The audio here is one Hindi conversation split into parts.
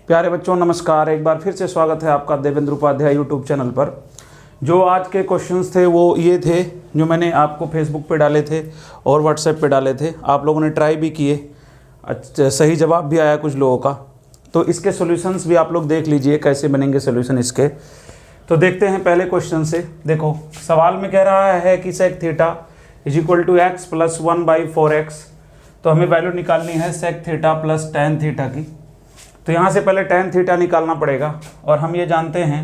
प्यारे बच्चों नमस्कार, एक बार फिर से स्वागत है आपका देवेंद्र उपाध्याय यूट्यूब चैनल पर। जो आज के क्वेश्चंस थे वो ये थे जो मैंने आपको फेसबुक पे डाले थे और व्हाट्सएप पे डाले थे। आप लोगों ने ट्राई भी किए, अच्छा सही जवाब भी आया कुछ लोगों का। तो इसके सॉल्यूशंस भी आप लोग देख लीजिए कैसे बनेंगे सॉल्यूशन इसके। तो देखते हैं पहले क्वेश्चन से। देखो सवाल में कह रहा है कि sec theta is equal to x plus 1/4x। तो हमें वैल्यू निकालनी है sec theta plus tan theta की। तो यहाँ से पहले टेन थीटा निकालना पड़ेगा और हम ये जानते हैं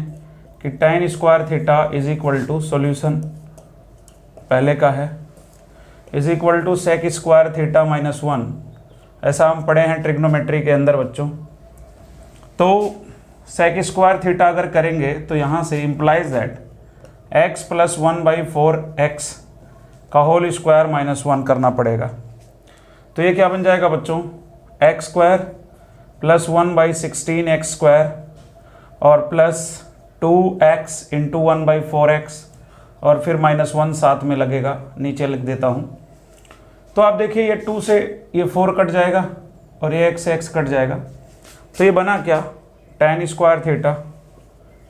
कि tan square theta is equal to solution पहले का है is equal to sec square theta minus 1। ऐसा हम पढ़े हैं ट्रिग्नोमेट्री के अंदर बच्चों। तो सेक स्क्वायर थीटा अगर करेंगे तो यहाँ से implies that x plus 1/4x का होल स्क्वायर माइनस 1 करना पड़ेगा। तो ये क्या बन जाएगा बच्चों, x square plus 1/16x square और प्लस 2x इंटू 1/4x और फिर माइनस 1 साथ में लगेगा, नीचे लिख देता हूँ। तो आप देखिए ये 2 से ये 4 कट जाएगा और ये x से x कट जाएगा। तो ये बना क्या, tan square theta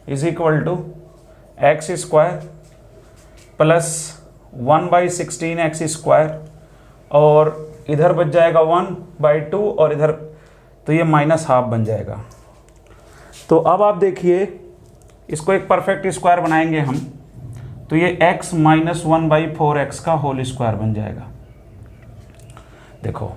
is equal to x square plus 1/16x square और इधर बच जाएगा 1/2 और इधर तो ये माइनस हाफ बन जाएगा। तो अब आप देखिए इसको एक परफेक्ट स्क्वायर बनाएंगे हम, तो ये x माइनस 1/4x का होल स्क्वायर बन जाएगा। देखो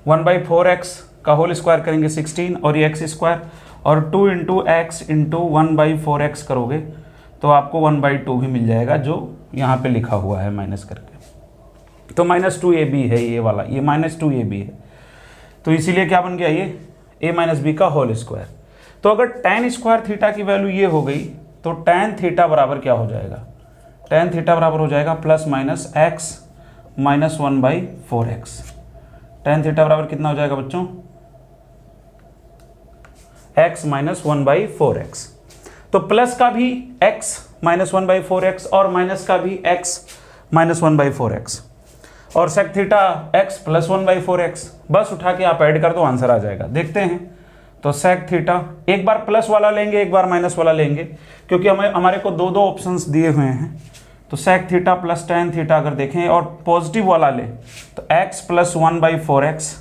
1/4x का होल स्क्वायर करेंगे 16 और ये x स्क्वायर और 2 इंटू एक्स इंटू 1/4x करोगे तो आपको 1/2 भी मिल जाएगा जो यहाँ पे लिखा हुआ है माइनस करके। तो -2ab है ये वाला, ये -2ab है। तो इसीलिए क्या बन गया ये a माइनस बी का होल स्क्वायर। तो अगर टेन स्क्वायर थीटा की वैल्यू ये हो गई तो टेन थीटा बराबर क्या हो जाएगा, टेन थीटा बराबर हो जाएगा plus minus x minus 1/4x। Tan theta बराबर कितना हो जाएगा बच्चों, x माइनस 1/4x। तो प्लस का भी x माइनस 1/4x और माइनस का भी x माइनस 1/4x और sec theta x plus 1/4x। बस उठा के आप ऐड कर दो, आंसर आ जाएगा। देखते हैं तो सेक थीटा एक बार प्लस वाला लेंगे एक बार माइनस वाला लेंगे, क्योंकि हमारे को दो दो ऑप्शंस दिए हुए हैं। तो sec theta plus tan theta अगर देखें और पॉजिटिव वाला ले तो x plus 1/4x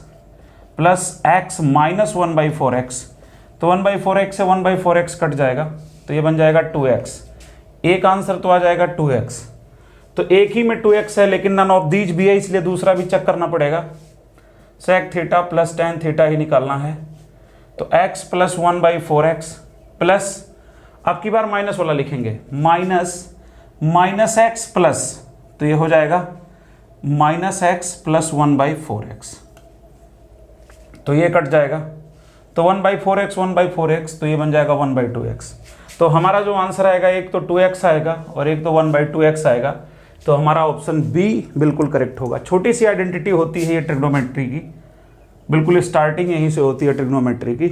plus x minus 1/4x। तो 1/4x से 1/4x कट जाएगा तो ये बन जाएगा 2x। एक आंसर तो आ जाएगा 2x। तो एक ही में 2x है लेकिन नन ऑफ दीज भी है, इसलिए दूसरा भी चेक करना पड़ेगा। Sec theta plus tan theta ही निकालना है। तो x प्लस 1/4x प्लस अब की बार माइनस वाला लिखेंगे माइनस एक्स प्लस, तो ये हो जाएगा माइनस एक्स प्लस 1/4x। तो ये कट जाएगा तो 1/4x तो ये बन जाएगा 1/2x। तो हमारा जो आंसर आएगा एक तो 2x आएगा और एक तो 1/2x आएगा। तो हमारा ऑप्शन बी बिल्कुल करेक्ट होगा। छोटी सी आइडेंटिटी होती है ये ट्रिग्नोमेट्री की, बिल्कुल स्टार्टिंग यहीं से होती है ट्रिग्नोमेट्री की।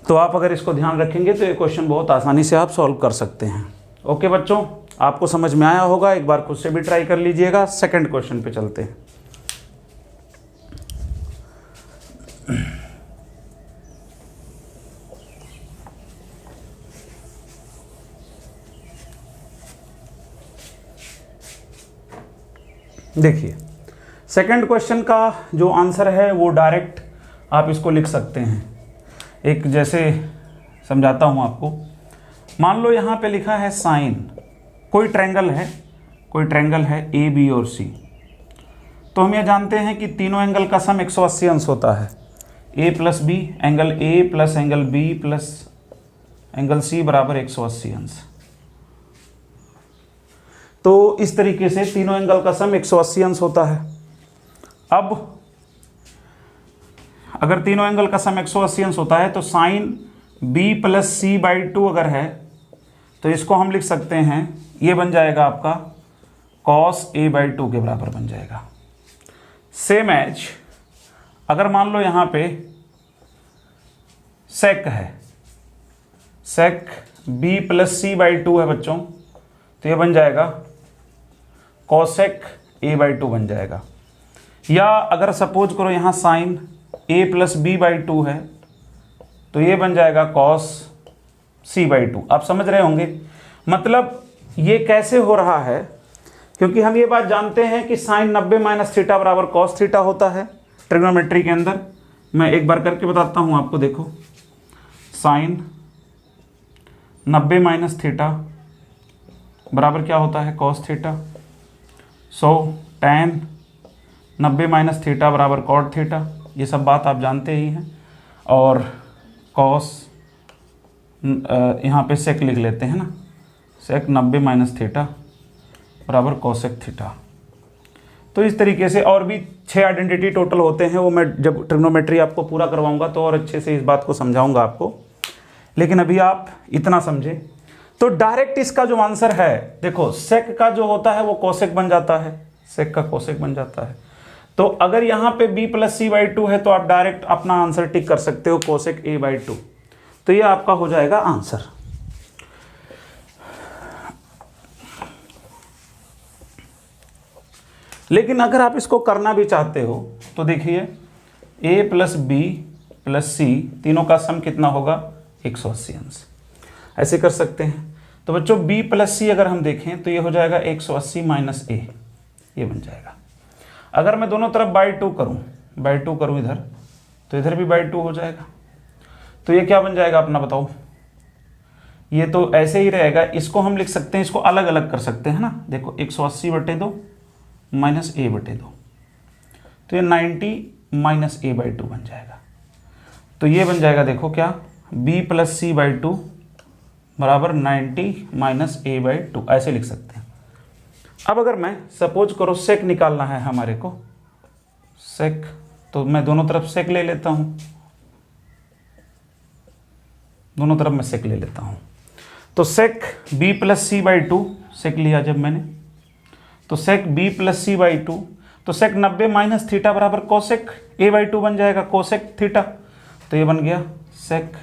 तो आप अगर इसको ध्यान रखेंगे तो ये क्वेश्चन बहुत आसानी से आप सॉल्व कर सकते हैं। ओके बच्चों, आपको समझ में आया होगा, एक बार खुद से भी ट्राई कर लीजिएगा। सेकंड क्वेश्चन पे चलते हैं। देखिए सेकंड क्वेश्चन का जो आंसर है वो डायरेक्ट आप इसको लिख सकते हैं। एक जैसे समझाता हूँ आपको। मान लो यहाँ पे लिखा है साइन, कोई ट्रायंगल है ए बी और सी। तो हम ये जानते हैं कि तीनों एंगल का सम 180 अंश होता है। A plus B, angle A plus angle B plus angle C बराबर 180 अंश। तो इस तरीके से तीनों एंगल का सम 180 अंश होता है। अब अगर तीनों एंगल का सम 180 अंश होता है तो साइन b प्लस c/2 अगर है तो इसको हम लिख सकते हैं, ये बन जाएगा आपका cos a/2 के बराबर बन जाएगा। सेम एज अगर मान लो यहाँ पे सेक है, सेक b प्लस c/2 है बच्चों, तो ये बन जाएगा कोसेक a/2 बन जाएगा। या अगर सपोज करो यहाँ साइन a प्लस b/2 है तो ये बन जाएगा कॉस c/2। आप समझ रहे होंगे मतलब ये कैसे हो रहा है, क्योंकि हम ये बात जानते हैं कि साइन 90 माइनस थीटा बराबर कॉस थीटा होता है ट्रिग्नोमेट्री के अंदर। मैं एक बार करके बताता हूँ आपको, देखो साइन 90 माइनस थीटा बराबर क्या होता है कॉस थीटा। सो tan 90 माइनस थीटा बराबर कॉट थीटा, ये सब बात आप जानते ही हैं। और कॉस यहाँ पे सेक लिख लेते हैं ना, सेक 90 माइनस थीटा बराबर कोसेक थीटा। तो इस तरीके से और भी 6 आइडेंटिटी टोटल होते हैं, वो मैं जब ट्रिग्नोमेट्री आपको पूरा करवाऊंगा तो और अच्छे से इस बात को समझाऊंगा आपको, लेकिन अभी आप इतना समझे। तो डायरेक्ट इसका जो आंसर है, देखो सेक का जो होता है वो कोसेक बन जाता है, सेक का कोसेक बन जाता है। तो अगर यहाँ पे b प्लस c/2 है तो आप डायरेक्ट अपना आंसर टिक कर सकते हो कोसेक a/2। तो ये आपका हो जाएगा आंसर। लेकिन अगर आप इसको करना भी चाहते हो तो देखिए a plus b plus c तीनों का सम कितना होगा 180 अंश, ऐसे कर सकते हैं। तो बच्चों b प्लस c अगर हम देखें तो ये हो जाएगा 180 माइनस a, ये बन जाएगा। अगर मैं दोनों तरफ बाई टू करूँ इधर, तो इधर भी बाई 2 हो जाएगा। तो ये क्या बन जाएगा अपना बताओ, ये तो ऐसे ही रहेगा। इसको हम लिख सकते हैं, इसको अलग अलग कर सकते हैं ना, देखो 180/2 माइनस a/2, तो ये 90 माइनस a/2 बन जाएगा। तो ये बन जाएगा देखो क्या, b प्लस c/2 बराबर 90 माइनस a/2, ऐसे लिख सकते हैं। अब अगर मैं सपोज करो सेक निकालना है हमारे को, सेक, तो मैं दोनों तरफ सेक ले लेता हूं, दोनों तरफ मैं सेक ले लेता हूं। तो सेक b प्लस c/2 सेक लिया जब मैंने, तो सेक b प्लस c/2, तो सेक 90 माइनस थीटा बराबर कोसेक a/2 बन जाएगा, कोसेक थीटा। तो ये बन गया सेक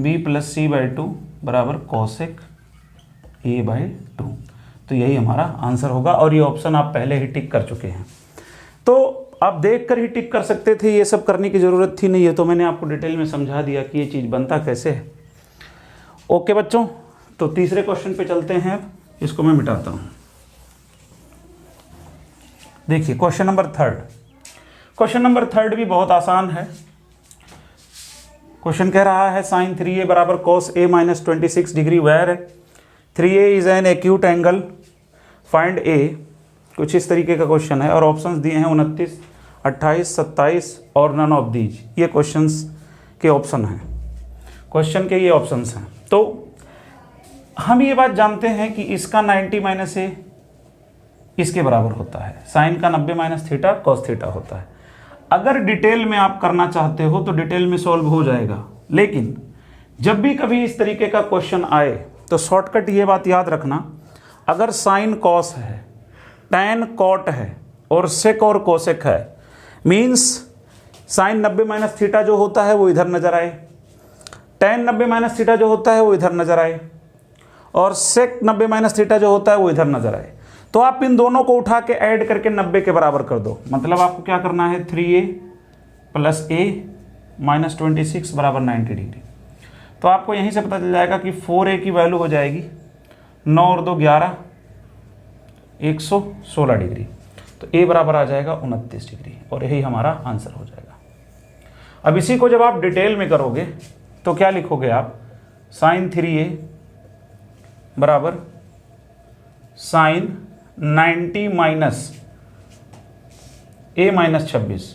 b प्लस c/2 बराबर कोसेक a/2। तो यही हमारा आंसर होगा, और ये ऑप्शन आप पहले ही टिक कर चुके हैं। तो आप देख कर ही टिक कर सकते थे, ये सब करने की ज़रूरत थी नहीं है, तो मैंने आपको डिटेल में समझा दिया कि ये चीज़ बनता कैसे है। ओके बच्चों, तो तीसरे क्वेश्चन पे चलते हैं। इसको मैं मिटाता हूँ। देखिए क्वेश्चन नंबर 3। क्वेश्चन नंबर 3 भी बहुत आसान है। क्वेश्चन कह रहा है साइन 3a बराबर cos a minus 26 degree where 3a is an acute angle, find a। कुछ इस तरीके का क्वेश्चन है, और ऑप्शंस दिए हैं 29, 28, 27 और नन ऑफ दीज। ये क्वेश्चंस के ऑप्शन हैं, क्वेश्चन के ये ऑप्शंस हैं। तो हम ये बात जानते हैं कि इसका 90 माइनस a इसके बराबर होता है, साइन का 90 माइनस थीटा कॉस थीटा होता है। अगर डिटेल में आप करना चाहते हो तो डिटेल में सॉल्व हो जाएगा, लेकिन जब भी कभी इस तरीके का क्वेश्चन आए तो शॉर्टकट ये बात याद रखना, अगर साइन कॉस है, टैन कॉट है और सेक और कोसेक है, मीन्स साइन 90 माइनस थीटा जो होता है वो इधर नजर आए, टैन 90 माइनस थीटा जो होता है वो इधर नजर आए, और सेक 90 माइनस थीटा जो होता है वो इधर नजर आए। तो आप इन दोनों को उठा के ऐड करके 90 के बराबर कर दो। मतलब आपको क्या करना है, 3a प्लस a माइनस 26 बराबर 90 डिग्री। तो आपको यहीं से पता चल जाएगा कि 4a की वैल्यू हो जाएगी 9 और 2 11, 116 डिग्री। तो a बराबर आ जाएगा 29 डिग्री, और यही हमारा आंसर हो जाएगा। अब इसी को जब आप डिटेल में करोगे तो क्या लिखोगे आप, साइन 3a बराबर साइन 90 माइनस a माइनस 26,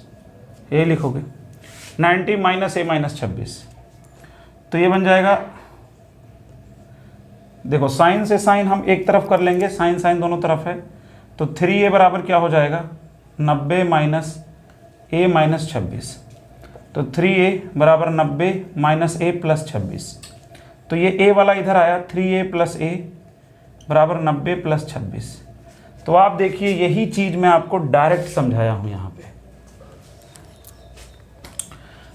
ये लिखोगे 90 माइनस a माइनस 26। तो ये बन जाएगा, देखो साइन से साइन हम एक तरफ कर लेंगे, साइन साइन दोनों तरफ है, तो 3a बराबर क्या हो जाएगा 90 माइनस a माइनस 26। तो 3a बराबर 90 माइनस a प्लस 26। तो ये a वाला इधर आया, 3a प्लस a बराबर 90 प्लस 26। तो आप देखिए यही चीज़ मैं आपको डायरेक्ट समझाया हूँ यहाँ पे।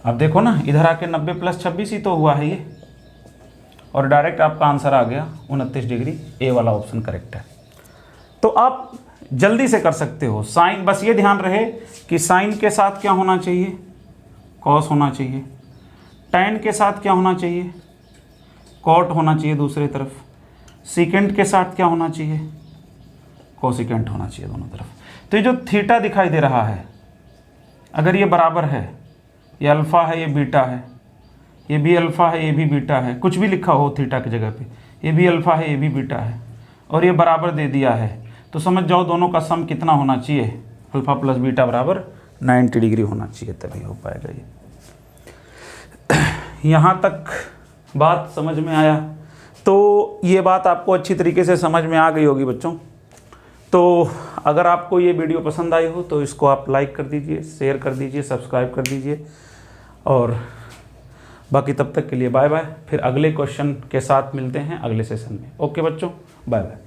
अब देखो ना, इधर आके 90 प्लस 26 ही तो हुआ है ये, और डायरेक्ट आपका आंसर आ गया 29 डिग्री, ए वाला ऑप्शन करेक्ट है। तो आप जल्दी से कर सकते हो। साइन, बस ये ध्यान रहे कि साइन के साथ क्या होना चाहिए, कॉस होना चाहिए, tan के साथ क्या होना चाहिए, cot होना चाहिए दूसरी तरफ, secant के साथ क्या होना चाहिए, कोसिकेंट होना चाहिए दोनों तरफ। तो ये जो थीटा दिखाई दे रहा है, अगर ये बराबर है, ये अल्फ़ा है, ये बीटा है, ये भी अल्फ़ा है, ये भी बीटा है, कुछ भी लिखा हो थीटा की जगह पे, ये भी अल्फ़ा है, ये भी बीटा है, और ये बराबर दे दिया है, तो समझ जाओ दोनों का सम कितना होना चाहिए, अल्फ़ा प्लस बीटा बराबर 90 डिग्री होना चाहिए, तभी हो पाएगा ये। यहाँ तक बात समझ में आया? तो ये बात आपको अच्छी तरीके से समझ में आ गई होगी बच्चों। तो अगर आपको ये वीडियो पसंद आई हो तो इसको आप लाइक कर दीजिए, शेयर कर दीजिए, सब्सक्राइब कर दीजिए, और बाकी तब तक के लिए बाय बाय। फिर अगले क्वेश्चन के साथ मिलते हैं अगले सेशन में। ओके बच्चों, बाय बाय।